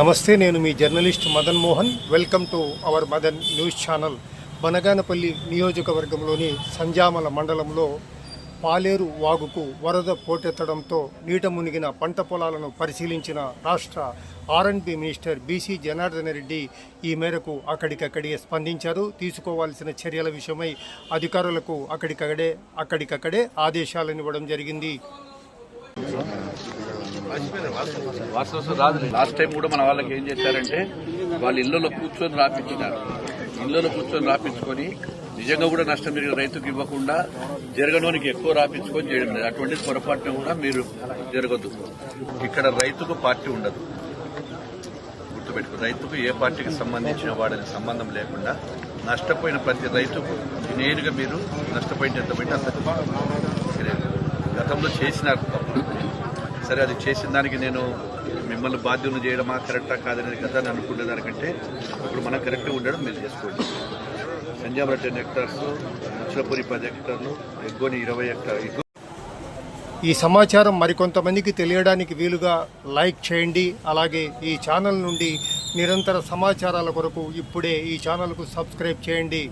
నమస్తే, నేను మీ journalist Madan Mohan. Welcome to our Madan news channel. Banaganapalle నియోజకవర్గంలోని సంజామల మండలంలో పాలేరు వాగుకు వరద పోటెత్తడంతో నీట మునిగిన పంట పొలాలను పరిశీలించిన రాష్ట్ర ఆర్ఎండ్బి మినిస్టర్ బీసీ జనార్దన్ రెడ్డి ఈ మేరకు అక్కడికక్కడే స్పందించారు. తీసుకోవాల్సిన చర్యల విషయమై అధికారులకు అక్కడికక్కడే ఆదేశాలను ఇవ్వడం జరిగింది. లాస్ట్ టైం కూడా మన వాళ్ళకి ఏం చేశారంటే వాళ్ళు ఇళ్లలో కూర్చొని రాపించినారు. ఇళ్లలో కూర్చొని రాపించుకొని నిజంగా కూడా నష్టం జరిగిన రైతుకు ఇవ్వకుండా జరగడానికి ఎక్కువ రాపించుకొని చేయడం లేదు. అటువంటి పొరపాటును కూడా మీరు జరగద్దు. ఇక్కడ రైతుకు పార్టీ ఉండదు, గుర్తుపెట్టుకో. రైతుకు ఏ పార్టీకి సంబంధించిన వాడని సంబంధం లేకుండా నష్టపోయిన ప్రతి రైతుకు నేరుగా మీరు నష్టపోయిన ఎంత పెట్టి అంత గతంలో చేసినారు. సరే, అది చేసిన దానికి నేను మిమ్మల్ని బాధ్యులను చేయడమా కరెక్టా కాదనేది గతాన్ని అనుకునే దానికంటే ఇప్పుడు మనం కరెక్ట్గా ఉండడం మీరు చేసుకోండి. సంజామల 10 హెక్టార్స్, ముచ్చలపూరి 10 హెక్టార్లు, ఎగ్గోని 20 హెక్టార్లు. ఈ సమాచారం మరికొంతమందికి తెలియడానికి వీలుగా లైక్ చేయండి. అలాగే ఈ ఛానల్ నుండి నిరంతర సమాచారాల కొరకు ఇప్పుడే ఈ ఛానల్కు సబ్స్క్రైబ్ చేయండి.